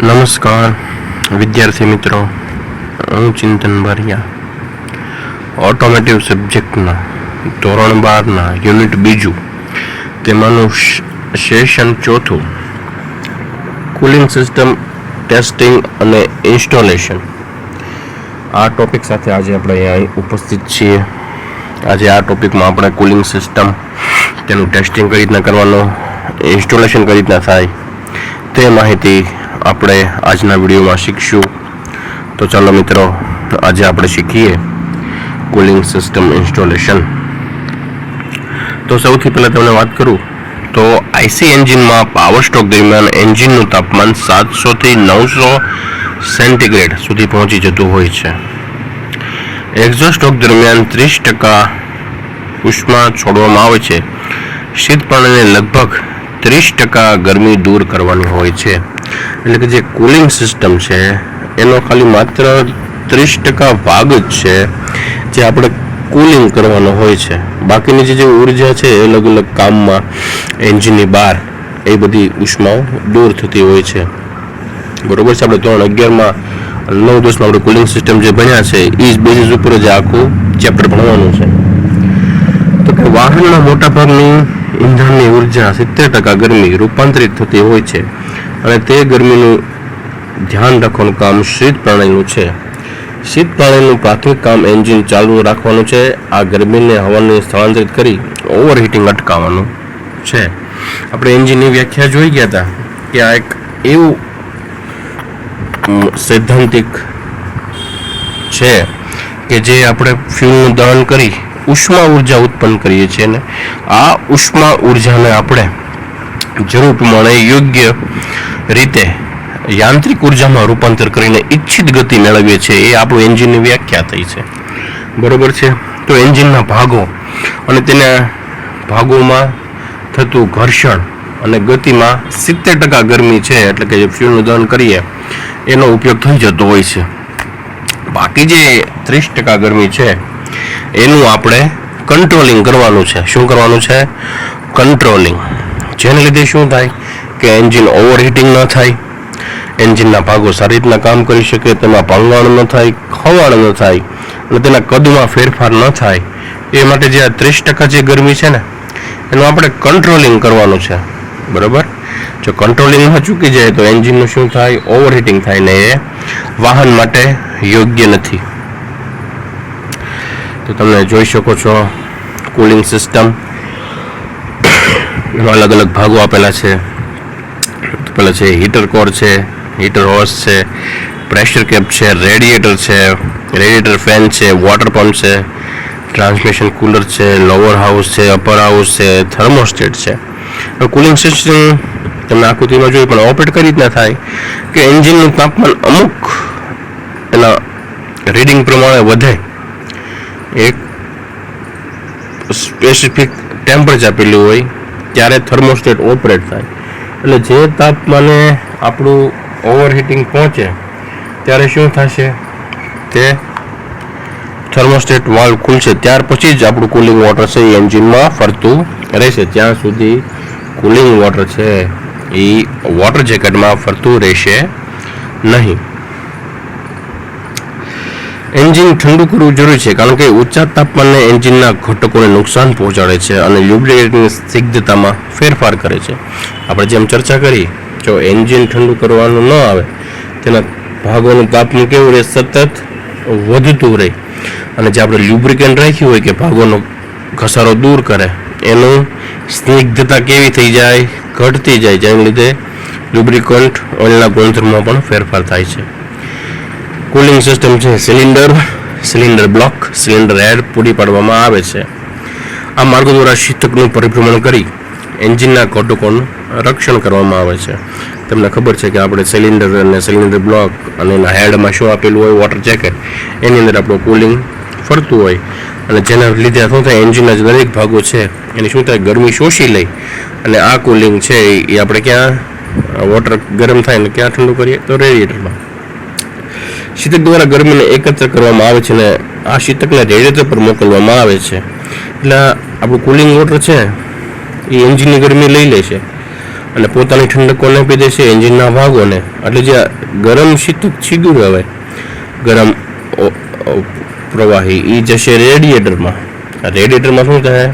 નમસ્કાર વિદ્યાર્થી મિત્રો, હું ચિંતન બારિયા. ઓટોમેટિવ સબ્જેક્ટના ધોરણ 12ના યુનિટ 2 તેમાંનું સેશન 4 કુલિંગ સિસ્ટમ ટેસ્ટિંગ અને ઇન્સ્ટોલેશન આ ટોપિક સાથે આજે આપણે અહીં ઉપસ્થિત છીએ. આજે આ ટોપિકમાં આપણે કુલિંગ સિસ્ટમ, તેનું ટેસ્ટિંગ કઈ રીતના કરવાનું, ઇન્સ્ટોલેશન કઈ રીતના થાય તે માહિતી આપણે આજના વિડીયોમાં શીખશું. તો ચાલો મિત્રો, આજે આપણે શીખીએ કુલિંગ સિસ્ટમ ઇન્સ્ટોલેશન. તો સૌથી પહેલાં તમને વાત કરું તો આઈસી એન્જિનમાં પાવર સ્ટ્રોક દરમિયાન એન્જિનનું તાપમાન 700 થી 900 સેન્ટીગ્રેડ સુધી પહોંચી જતું હોય છે. એક્ઝોસ્ટ સ્ટ્રોક દરમિયાન 30% ઉષ્મા છોડવામાં આવે છે. શીત પાણીને લગભગ 30% ગરમી દૂર કરવાની હોય છે. એટલે કે જે કુલિંગ સિસ્ટમ છે એનો ખાલી માત્ર 30% ભાગ જ છે જે આપણે કુલિંગ કરવાનો હોય છે. બાકીની જે ઉર્જા છે અલગ અલગ કામમાં એન્જિનની બહાર એ બધી ઉષ્માઓ દૂર થતી હોય છે. બરોબર છે. આપણે ધોરણ 11માં 9-10માં આપણે કુલિંગ સિસ્ટમ જે ભણ્યા છે એ જ બેઝિસ ઉપર જ આખું ચેપ્ટર ભણવાનું છે. તો કે વાહનના મોટા ભાગની ઇંધણની ઉર્જા 70% ગરમી રૂપાંતરિત થતી હોય છે અને તે ગરમીનું ધ્યાન રાખવાનું કામ શીત પ્રણાલીનું છે. શીત પ્રણાલીનું પ્રાથમિક કામ એન્જિન ચાલુ રાખવાનું છે. આ ગરમીને હવાને સ્થળાંતરિત કરી ઓવરહીટિંગ અટકાવવાનું છે. આપણે એન્જિનની વ્યાખ્યા જોઈ ગયા હતા કે આ એક એવું સૈદ્ધાંતિક છે કે જે આપણે ફ્યુલનું દહન કરી ઉષ્મા ઉર્જા ઉત્પન્ન કરીએ છીએ ને આ ઉષ્મા ઉર્જાને આપણે જરૂર પ્રમાણે યોગ્ય રીતે યાંત્રિક ઉર્જામાં રૂપાંતર કરીને ઈચ્છિત ગતિ મેળવીએ છીએ. એ આપણું એન્જિનની વ્યાખ્યા થઈ છે. બરોબર છે. તો એન્જિનના ભાગો અને તેના ભાગોમાં થતું ઘર્ષણ અને ગતિમાં 70% ગરમી છે, એટલે કે જે ફ્યુલનું દહન કરીએ એનો ઉપયોગ થઈ જતો હોય છે. બાકી જે 30% ગરમી છે એનું આપણે કંટ્રોલિંગ કરવાનું છે. શું કરવાનું છે? કંટ્રોલિંગ. જેને લીધે શું થાય કે એન્જિન ઓવરહીટિંગ ન થાય, એન્જિનના ભાગો સારી રીતના કામ કરી શકે, તેમાં ભંગાણ ન થાય, ખવાણ ન થાય અને તેના કદમાં ફેરફાર ન થાય. એ માટે જે આ 30% જે ગરમી છે ને એનું આપણે કંટ્રોલિંગ કરવાનું છે. બરાબર. જો કંટ્રોલિંગમાં ચૂકી જાય તો એન્જિનનું શું થાય? ઓવરહીટિંગ થાય ને એ વાહન માટે યોગ્ય નથી. તો તમે જોઈ શકો છો કુલિંગ સિસ્ટમ એમાં અલગ અલગ ભાગો આપેલા છે. પહેલાં છે હીટર કોર છે, હીટર હોસ છે, પ્રેશર કેપ છે, રેડિએટર છે, રેડિએટર ફેન છે, વોટર પંપ છે, ટ્રાન્સમિશન કુલર છે, લોઅર હાઉસ છે, અપર હાઉસ છે, થર્મોસ્ટેટ છે. કુલિંગ સિસ્ટમ તમે આકૃતિમાં જોઈ પણ ઓપરેટ કઈ રીતના થાય કે એન્જિનનું તાપમાન અમુક એના રીડિંગ પ્રમાણે વધે, એક સ્પેસિફિક ટેમ્પરેચર આપેલું હોય ત્યારે થર્મોસ્ટેટ ઓપરેટ થાય. એટલે જે તાપમાને આપણું ઓવરહીટિંગ પહોંચે ત્યારે શું થશે? તે થર્મોસ્ટેટ વાલ્વ ખુલશે. ત્યાર પછી જ આપણું કુલિંગ વોટર છે એ એન્જિનમાં ફરતું રહેશે. ત્યાં સુધી કુલિંગ વોટર છે એ વોટર જેકેટમાં ફરતું રહેશે નહીં. એન્જિન ઠંડુ કરવું જરૂરી છે કારણ કે ઊંચા તાપમાને એન્જિનના ઘટકોને નુકસાન પહોંચાડે છે અને લ્યુબ્રિકેટની સ્નિગ્ધતામાં ફેરફાર કરે છે. આપણે જેમ ચર્ચા કરી, જો એન્જિન ઠંડુ કરવાનું ન આવે તેના ભાગોનું તાપમાન કેવું રહે? સતત વધતું રહે. અને જે આપણે લ્યુબ્રિકેન્ટ રાખ્યું હોય કે ભાગોનો ઘસારો દૂર કરે એનું સ્નિગ્ધતા કેવી થઈ જાય? ઘટતી જાય. જેને લીધે લ્યુબ્રિકન્ટ ઓઇલના ગુણધર્મમાં પણ ફેરફાર થાય છે. કુલિંગ સિસ્ટમ છે સિલિન્ડર બ્લોક, સિલિન્ડર હેડ પૂરી પાડવામાં આવે છે. આ માર્ગો દ્વારા શીતકનું પરિભ્રમણ કરી એન્જિનના ઘટકોનું રક્ષણ કરવામાં આવે છે. તમને ખબર છે કે આપણે સિલિન્ડર અને સિલિન્ડર બ્લોક અને એના હેડમાં શું આપેલું હોય? Water jacket. એની અંદર આપણું કુલિંગ ફરતું હોય અને જેના લીધે શું થાય? એન્જિનના જે દરેક ભાગો છે એની શું થાય? ગરમી શોષી લે અને આ કુલિંગ છે એ આપણે ક્યાં વોટર ગરમ થાય ને ક્યાં ઠંડુ કરીએ? તો રેડિએટરમાં. શીતક દ્વારા ગરમીને એકત્ર કરવામાં આવે છે અને આ શીતકને રેડિએટર પર મોકલવામાં આવે છે. એટલે આપણું કુલિંગ વોટર છે એ એન્જિનની ગરમી લઈ લે છે અને પોતાની ઠંડક કોને આપી દેશે? એન્જિનના ભાગોને. એટલે જે ગરમ શીતક છીગું આવે, ગરમ પ્રવાહી, એ જશે રેડિએટરમાં. રેડિએટરમાં શું થાય?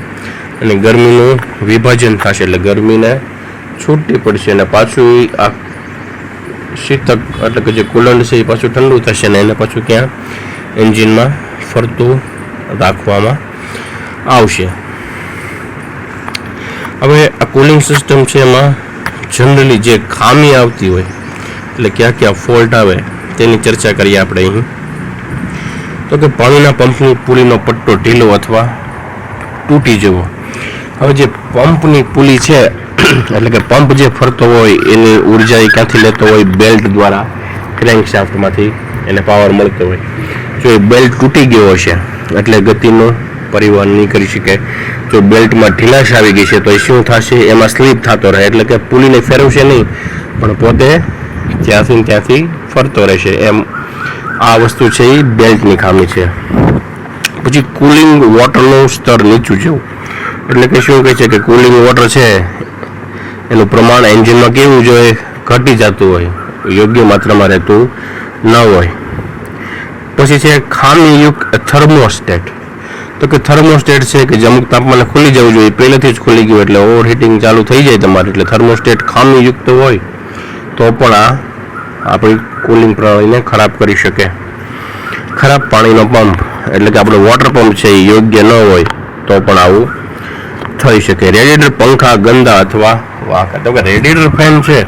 અને ગરમીનું વિભાજન થશે, એટલે ગરમીને છૂટી પડશે અને પાછું આ શીતક એટલે કે જે કુલંટ છે એ પાછું ઠંડુ થશે ને એને પાછું ક્યાં? એન્જિનમાં ફરતું રાખવામાં આવશે. હવે આ કુલિંગ સિસ્ટમ છે એમાં જનરલી જે ખામી આવતી હોય, એટલે ક્યાં ક્યાં ફોલ્ટ આવે તેની ચર્ચા કરીએ આપણે અહીં. તો કે પાણીના પંપની પુલીનો પટ્ટો ઢીલો અથવા તૂટી જવો. હવે જે પંપની પુલી છે એટલે કે પંપ જે ફરતો હોય એની ઉર્જા એ ક્યાંથી લેતો હોય? બેલ્ટ દ્વારા, ક્રેન્કશાફ્ટમાંથી એને પાવર મળતો હોય. જો એ બેલ્ટ તૂટી ગયો હશે એટલે ગતિનું પરિવહન નહીં કરી શકે. જો બેલ્ટમાં ઢીલાશ આવી ગઈ છે તો એ શું થશે? એમાં સ્લીપ થતો રહે, એટલે કે પુલીને ફેરવશે નહીં પણ પોતે ત્યાંથી ફરતો રહેશે. એમ આ વસ્તુ છે એ બેલ્ટની ખામી છે. પછી કુલિંગ વોટરનું સ્તર નીચું જવું, એટલે કે શું કહે છે કે કુલિંગ વોટર છે એનું પ્રમાણ એન્જિનમાં કેવું જોઈએ? ઘટી જતું હોય, યોગ્ય માત્રામાં રહેતું ન હોય. પછી છે ખામીયુક્ત થર્મોસ્ટેટ. તો કે થર્મોસ્ટેટ છે કે જે અમુક તાપમાને ખુલી જવું જોઈએ, પહેલેથી જ ખુલી ગયું એટલે ઓવર હીટિંગ ચાલુ થઈ જાય તમારે. એટલે થર્મોસ્ટેટ ખામીયુક્ત હોય તો પણ આ આપણી કુલિંગ પ્રણાલીને ખરાબ કરી શકે. ખરાબ પાણીનો પંપ એટલે કે આપણો વોટર પંપ છે એ યોગ્ય ન હોય તો પણ આવું થઈ શકે. રેડિએટર પંખા ગંદા અથવા વાંકા. તો કે રેડિએટર ફેન છે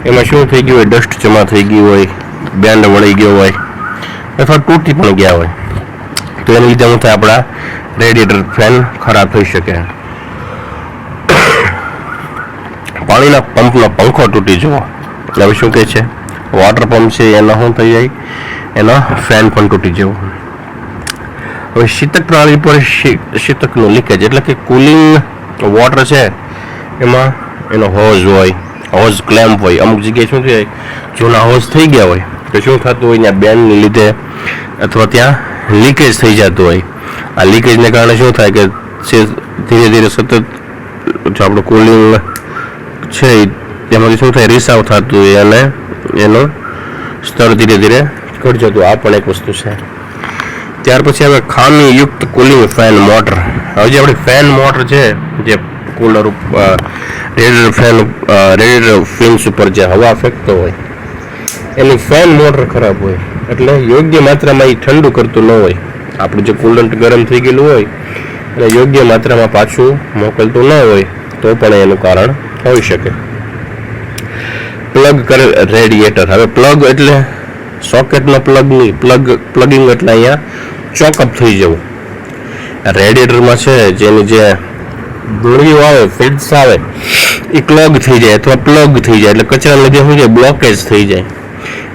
એમાં શું થઈ ગયું હોય? ડસ્ટ જમા થઈ ગયું હોય, બેન્ડ વળી ગયો હોય અથવા તૂટી પણ ગયા હોય, તો એને લીધે શું થાય? આપણા રેડિએટર ફેન ખરાબ થઈ શકે. પાણીના પંપનો પંખો તૂટી જવો. હવે શું કહે છે? વોટર પંપ છે એનો શું થઈ જાય? એનો ફેન પણ તૂટી જવો. હવે શીતક પ્રણાલી પર શીતકનું લીકેજ એટલે કે કુલિંગ વોટર છે એમાં એનો હોઝ હોય, હોઝ ક્લેમ્પ હોય. અમુક જગ્યાએ શું થાય? જૂના હોઝ થઈ ગયા હોય તો શું થતું હોય? ત્યાં બેન્ડને લીધે અથવા ત્યાં લીકેજ થઈ જતું હોય. આ લીકેજને કારણે શું થાય કે ધીરે ધીરે સતત જો આપણું કુલિંગ છે તેમાંથી શું થાય? રિસાવ થતું હોય અને એનું સ્તર ધીરે ધીરે ઘટી જતું. આ પણ એક વસ્તુ છે. ત્યાર પછી હવે ખામીયુક્ત કુલિંગ ફેન મોટર. હવે જે આપણી ફેન મોટર છે જે cooler radiator fan radiator fins ઉપર જે હવા ફેંકતો હોય એની ફેન મોટર ખરાબ હોય, એટલે યોગ્ય માત્રામાં એ ઠંડુ કરતું ન હોય. આપણું જે કુલન્ટ ગરમ થઈ ગયેલું હોય અને યોગ્ય માત્રામાં પાછું મોકલતું ન હોય તો પણ એનું કારણ હોઈ શકે. પ્લગ કરેલ રેડિએટર. હવે પ્લગ એટલે સોકેટનો પ્લગ નહીં, પ્લગિંગ એટલે અહીંયા ચોકઅપ થઈ જવું. રેડિએટરમાં છે જેની જે ગોળીઓ આવે, ફિલ્ડ્સ આવે એ ક્લોગ થઈ જાય અથવા પ્લગ થઈ જાય, એટલે કચરાને લીધે શું છે? બ્લોકેજ થઈ જાય.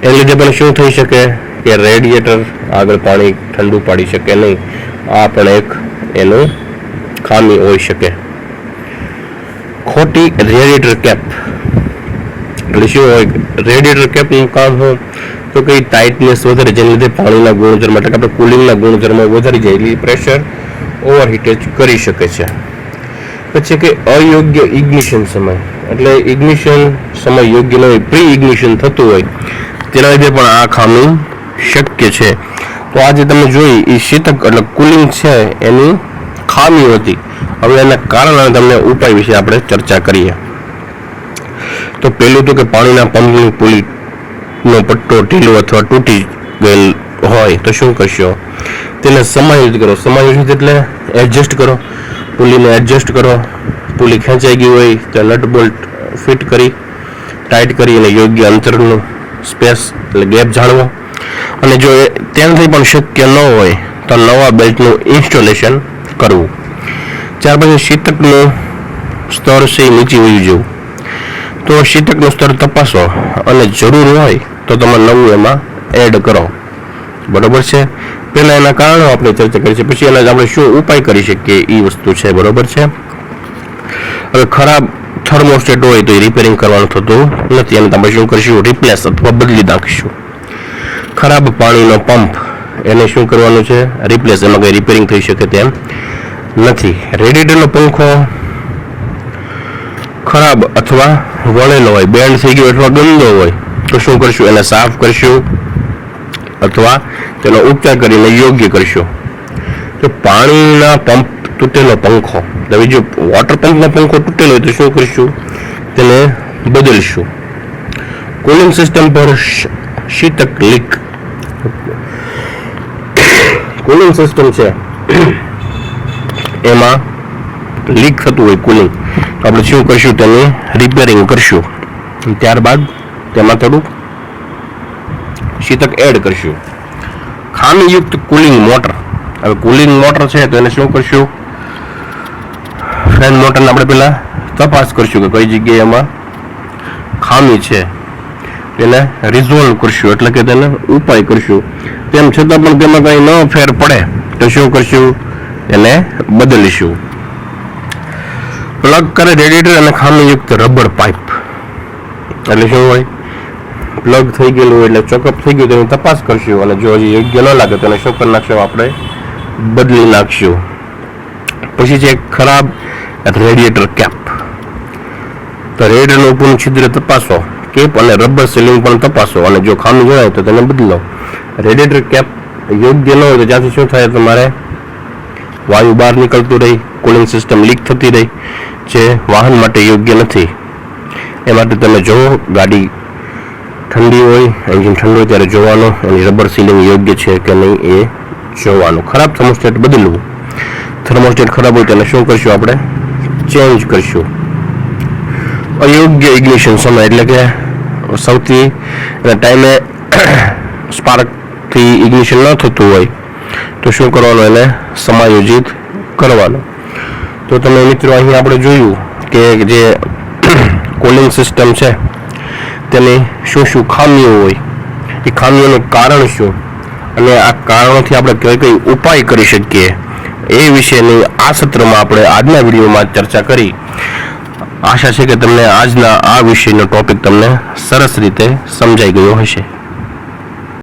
એ લીધે પણ શું થઈ શકે કે રેડિએટર આગળ પાણી ઠંડુ પાડી શકે નહીં. આ પણ એક એનું ખામી હોઈ શકે. ખોટી રેડિએટર કેપ એટલે શું હોય? રેડિએટર કેપનું કામ હોય તો કે ટાઇટનેસ વધારે, જેને લીધે પાણીના ગુણધર્મ એટલે કે આપણે કુલિંગના ગુણધર્મો વધારી જાય, એટલે પ્રેશર ઓવરહીટ કરી શકે છે. પછી કે અયોગ્ય ઇગ્નિશન સમય એટલે ઇગ્નિશન સમય યોગ્ય ન હોય, પ્રી ઇગ્નિશન થતું હોય તેના લીધે પણ આ ખામી શક્ય છે. તો આજે તમે જોઈ એ શીતક એટલે કુલિંગ છે એની ખામી હતી. હવે એના કારણે તમને ઉપાય વિશે આપણે ચર્ચા કરીએ. તો પહેલું તો કે પાણીના પંપની પુલીનો પટ્ટો ઢીલો અથવા તૂટી ગયેલ હોય તો શું કરશો? તેને સમાયોજિત કરો. સમાયોજિત એટલે એડજસ્ટ કરો, પુલીને એડજસ્ટ કરો. પુલી ખેંચાઈ ગઈ હોય તો નટ બોલ્ટ ફિટ કરી ટાઈટ કરી અને યોગ્ય અંતરનું સ્પેસ એટલે ગેપ જાળવો. અને જો ત્યાંથી પણ શક્ય ન હોય તો નવા બેલ્ટનું ઇન્સ્ટોલેશન કરવું. ત્યાર પછી શીતકનું સ્તર છે નીચે વયું જવું. તો શીતકનું સ્તર તપાસો અને જરૂર હોય તો તમે નવું એમાં એડ કરો. બરોબર છે? પહેલાં એના કારણો આપણે ચર્ચા કરી છે, પછી એના આપણે શું ઉપાય કરી શકીએ એ વસ્તુ છે. બરોબર છે? હવે ખરાબ થર્મોસ્ટેટ હોય તો એ રિપેરિંગ કરવાનું થતું નથી, એને તમે શું કરશું? રિપ્લેસ અથવા બદલી નાખીશું. ખરાબ પાણીનો પંપ એને શું કરવાનું છે? રિપ્લેસ. એમાં કંઈ રિપેરિંગ થઈ શકે તેમ નથી. રેડિએટરનો પંખો ખરાબ અથવા વળેલો હોય, બેન્ડ થઈ ગયો અથવા ગંદો હોય તો શું કરશું? એને સાફ કરશું અથવા તેનો ઉપચાર કરીને યોગ્ય કરશું. તો પાણીના પંપ તૂટેલો પંખો, હવે જો વોટર પંપનો પંખો તૂટેલો હોય તો શું કરશું? તેને બદલશું. કુલિંગ સિસ્ટમ પર શીતક લીક, કુલિંગ સિસ્ટમ છે એમાં લીક થતું હોય કુલિંગ, તો આપણે શું કરશું? તેની રિપેરિંગ કરશું. ત્યારબાદ તેમાં થોડુંક શીતક એડ કરશું. ખામીયુક્ત કુલિંગ મોટર, હવે કુલિંગ મોટર છે તો એને શું કરશું? ફેન મોટરને આપણે પહેલા તપાસ કરશું કે કઈ જગ્યાએ એમાં ખામી છે, તેને રિઝોલ્વ કરશું, એટલે કે તેને ઉપાય કરશું. તેમ છતાં પણ તેમાં કંઈ ન ફેર પડે તો શું કરશું? એને બદલીશું. પ્લગ કરે રેડિએટર અને ખામીયુક્ત રબર પાઇપ, એટલે શું હોય? પ્લગ થઈ ગયેલું હોય એટલે ચોકઅપ થઈ ગયું તેની તપાસ કરશું, અને જો હજી યોગ્ય ન લાગે તો એને શું કરી નાખશું? આપણે બદલી નાખશું. પછી છે ખરાબ રેડિએટર કેપ, તો રેડિએટરનું ઉપરનું છિદ્ર તપાસો, કેપ અને રબર સીલિંગ પણ તપાસો, અને જો ખામી જણાય તો તેને બદલો. રેડિએટર કેપ યોગ્ય ન હોય તો જ્યાંથી શું થાય? તમારે વાયુ બહાર નીકળતું રહી, કુલિંગ સિસ્ટમ લીક થતી રહી, જે વાહન માટે યોગ્ય નથી. એ માટે તમે જુઓ, ગાડી ઠંડી હોય, એન્જિન ઠંડુ હોય ત્યારે જોવાનું, એની રબર સીલિંગ યોગ્ય છે કે નહીં એ જોવાનું. ખરાબ થર્મોસ્ટેટ બદલવું, થર્મોસ્ટેટ ખરાબ હોય તેને શું કરશું? આપણે ચેન્જ કરશું. અયોગ્ય ઇગ્નિશન સમય, એટલે કે સૌથી ટાઈમે સ્પાર્કથી ઇગ્નિશન ન થતું હોય તો શું કરવાનું? એને સમાયોજિત કરવાનું. તો તમે મિત્રો અહીં આપણે જોયું કે જે કુલિંગ સિસ્ટમ છે તેની શું શું ખામીઓ હોય, એ ખામીઓનું કારણ શું, અને આ કારણોથી આપણે કઈ કઈ ઉપાય કરી શકીએ એ વિશેની આ સત્રમાં આપણે આજના વિડીયોમાં ચર્ચા કરી. આશા છે કે તમને આજના આ વિષયનો ટોપિક તમને સરસ રીતે સમજાઈ ગયો હશે.